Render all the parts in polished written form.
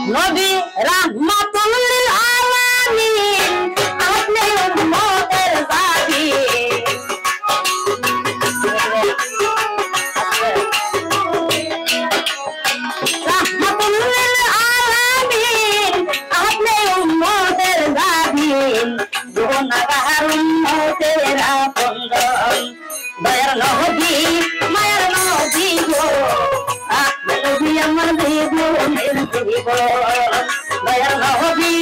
নবী রাহমাতুল লিল আলামিন আপনি উম্মতের জাবিন রাহমাতুল লিল আলামিন আপনি উম্মতের জাবিন গুনাহগার উম্মতের আপনজন দয়ার নবী মায়ার নবী গো আপনি নবী আমার জীবনের জীবন দয়ার নবী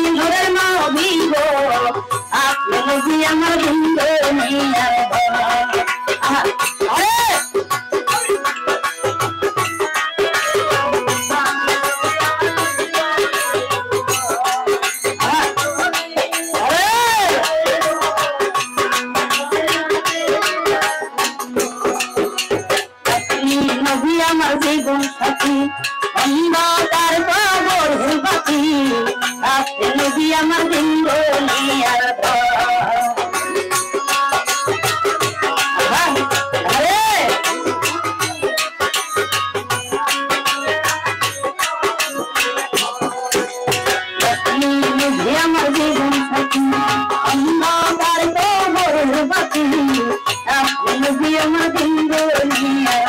নূরের নবী গো আপনি নবী আমার দুনিয়ার ধন আমার জীবন সাথী অন্ধকার কবর বাতি আপনি নবী আমার দুনিয়ার আমার জীবন সাথী অন্ধকার কবর বাতি আপনি নবী আমার দুনিয়ার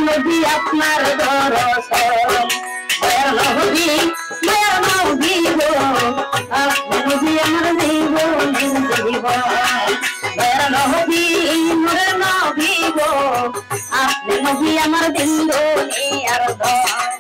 নবী আপনার দরশন দয়ার নবী মায়ার নবী গো আপনি নবী আমার জীবনের জীবন দয়ার নবী নূরের নবী গো আপনি নবী আমার দুনিয়ার ধন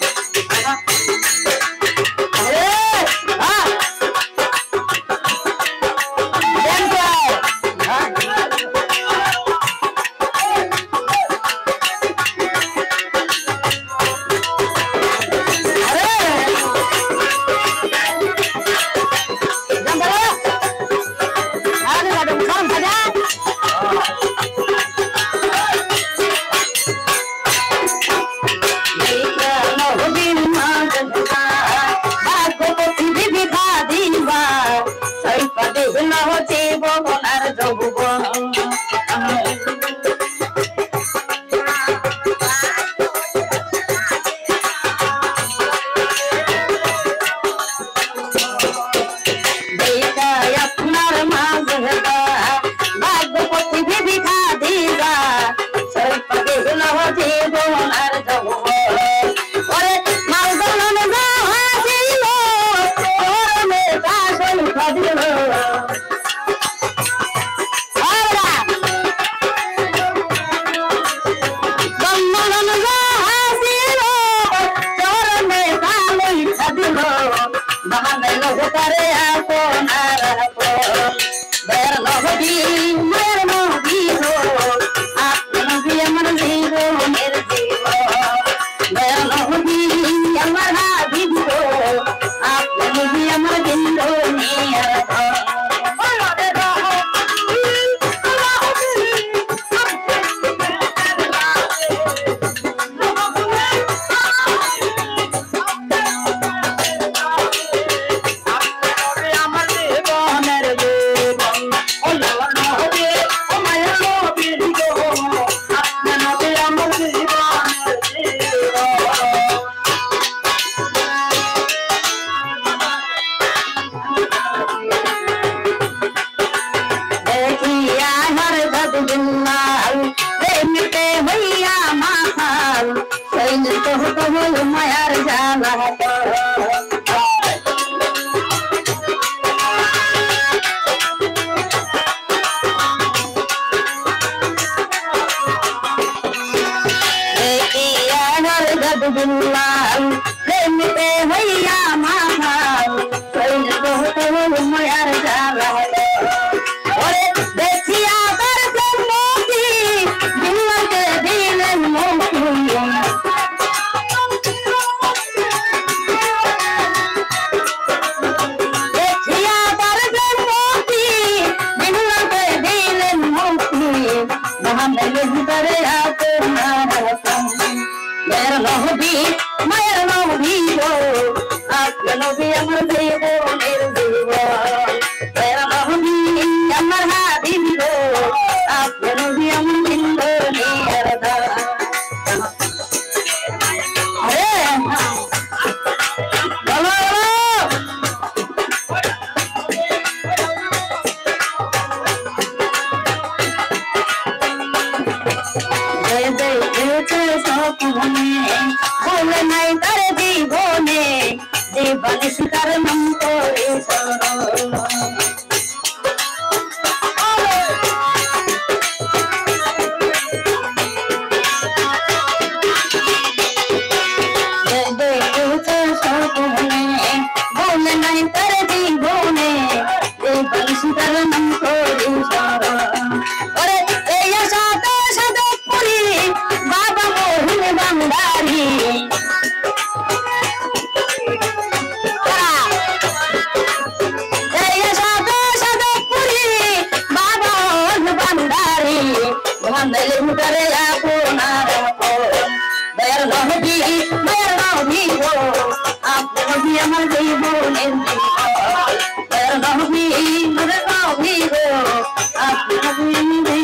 মায়ার জানা প্রেমতে হইয়া মাথাল মায়ার জানা দেখিয়া তার প্রেমতি দিলকে দিলেন মুক্তি দেখিয়া তার প্রেমতি দিলকে দিলেন মুক্তি মহান ভিতরে আপনার নবী মায়ের নবী গো আপনি নবী আমার জীবনের জীবন দয়ার নবী আমার হাবিব গো আপনি নবী আমার জিন্দগির দান নাই তার জীবনে জীবন শিকার নাম করে বলে নাই তার জীবনে জীবন শিকার নাম করে ওরে এই সাথে সাথে পুরি বাবা মোহন বান্দারি বান্দালি মুটারে আপনার দয়ার নবী মায়ের নবী গো আপনি নবী আমার জীবনের দয়ার নবী মায়ের নবী গো আপনি নবী